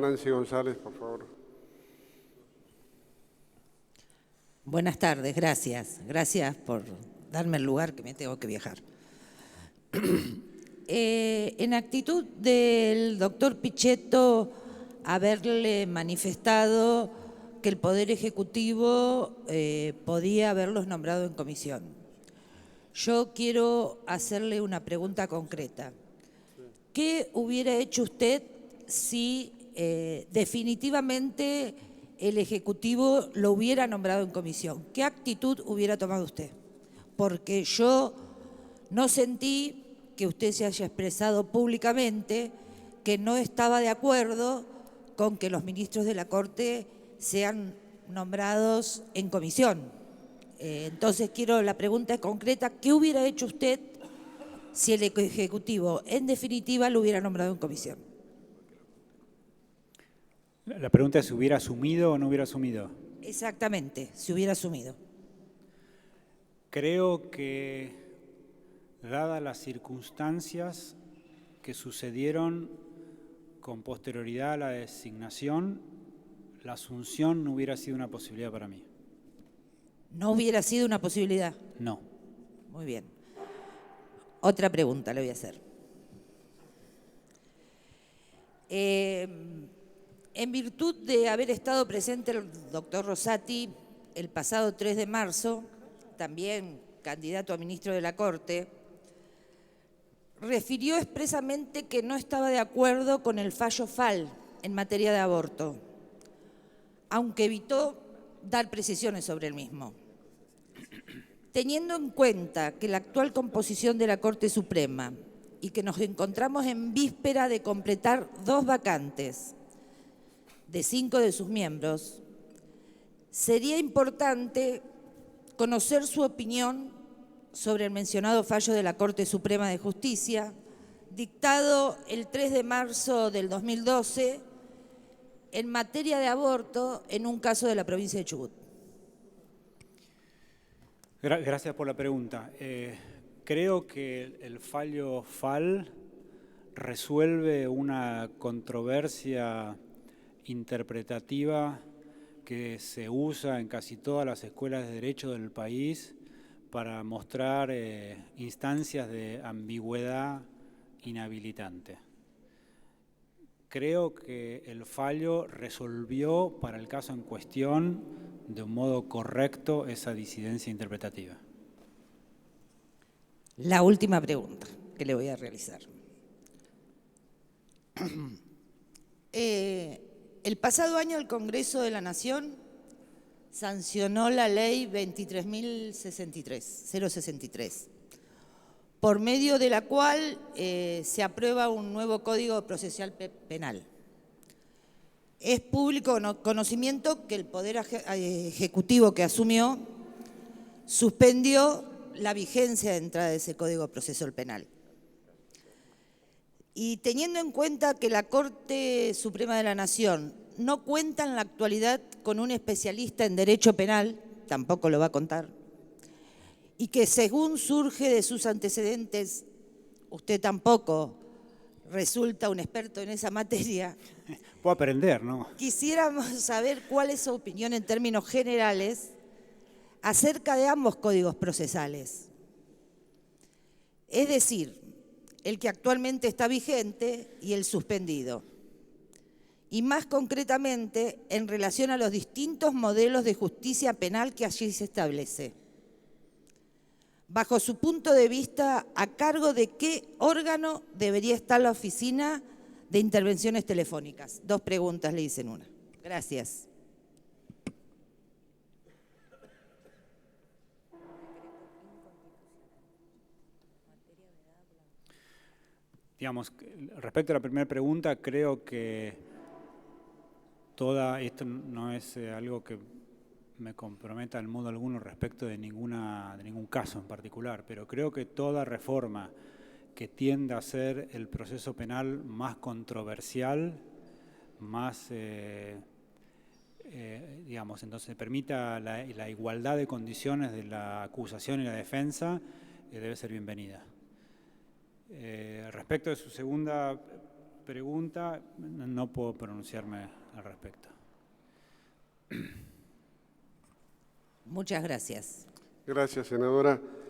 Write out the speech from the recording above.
Nancy González, por favor. Buenas tardes, gracias. Gracias por darme el lugar que me tengo que viajar. En actitud del doctor Pichetto haberle manifestado que el Poder Ejecutivo podía haberlos nombrado en comisión. Yo quiero hacerle una pregunta concreta. ¿Qué hubiera hecho usted si definitivamente el Ejecutivo lo hubiera nombrado en comisión? ¿Qué actitud hubiera tomado usted? Porque yo no sentí que usted se haya expresado públicamente que no estaba de acuerdo con que los ministros de la Corte sean nombrados en comisión. Entonces la pregunta es concreta, ¿qué hubiera hecho usted si el Ejecutivo en definitiva lo hubiera nombrado en comisión? La pregunta es si hubiera asumido o no hubiera asumido. Exactamente, si hubiera asumido. Creo que, dadas las circunstancias que sucedieron con posterioridad a la designación, la asunción no hubiera sido una posibilidad para mí. ¿No hubiera sido una posibilidad? No. Muy bien. Otra pregunta le voy a hacer. En virtud de haber estado presente el doctor Rosati el pasado 3 de marzo, también candidato a ministro de la Corte, refirió expresamente que no estaba de acuerdo con el fallo FAL en materia de aborto, aunque evitó dar precisiones sobre el mismo. Teniendo en cuenta que la actual composición de la Corte Suprema y que nos encontramos en víspera de completar 2 vacantes de 5 de sus miembros, sería importante conocer su opinión sobre el mencionado fallo de la Corte Suprema de Justicia, dictado el 3 de marzo del 2012 en materia de aborto en un caso de la provincia de Chubut. Gracias por la pregunta. Creo que el fallo FAL resuelve una controversia interpretativa que se usa en casi todas las escuelas de derecho del país para mostrar instancias de ambigüedad inhabilitante. Creo que el fallo resolvió para el caso en cuestión de un modo correcto esa disidencia interpretativa. La última pregunta que le voy a realizar. El pasado año el Congreso de la Nación sancionó la ley 23.063, por medio de la cual se aprueba un nuevo Código Procesal Penal. Es público conocimiento que el Poder Ejecutivo que asumió suspendió la vigencia de entrada de ese Código Procesal Penal. Y teniendo en cuenta que la Corte Suprema de la Nación no cuenta en la actualidad con un especialista en derecho penal, tampoco lo va a contar, y que según surge de sus antecedentes, usted tampoco resulta un experto en esa materia. Puedo aprender, ¿no? Quisiéramos saber cuál es su opinión en términos generales acerca de ambos códigos procesales. Es decir, el que actualmente está vigente y el suspendido. Y más concretamente, en relación a los distintos modelos de justicia penal que allí se establece. Bajo su punto de vista, ¿a cargo de qué órgano debería estar la Oficina de Intervenciones Telefónicas? 2 preguntas le hice en una. Gracias. Digamos, respecto a la primera pregunta, creo que esto no es algo que me comprometa en modo alguno respecto de ningún caso en particular, pero creo que toda reforma que tienda a hacer el proceso penal más controversial, más, digamos, entonces permita la igualdad de condiciones de la acusación y la defensa, debe ser bienvenida. Respecto de su segunda pregunta, no puedo pronunciarme al respecto. Muchas gracias. Gracias, senadora.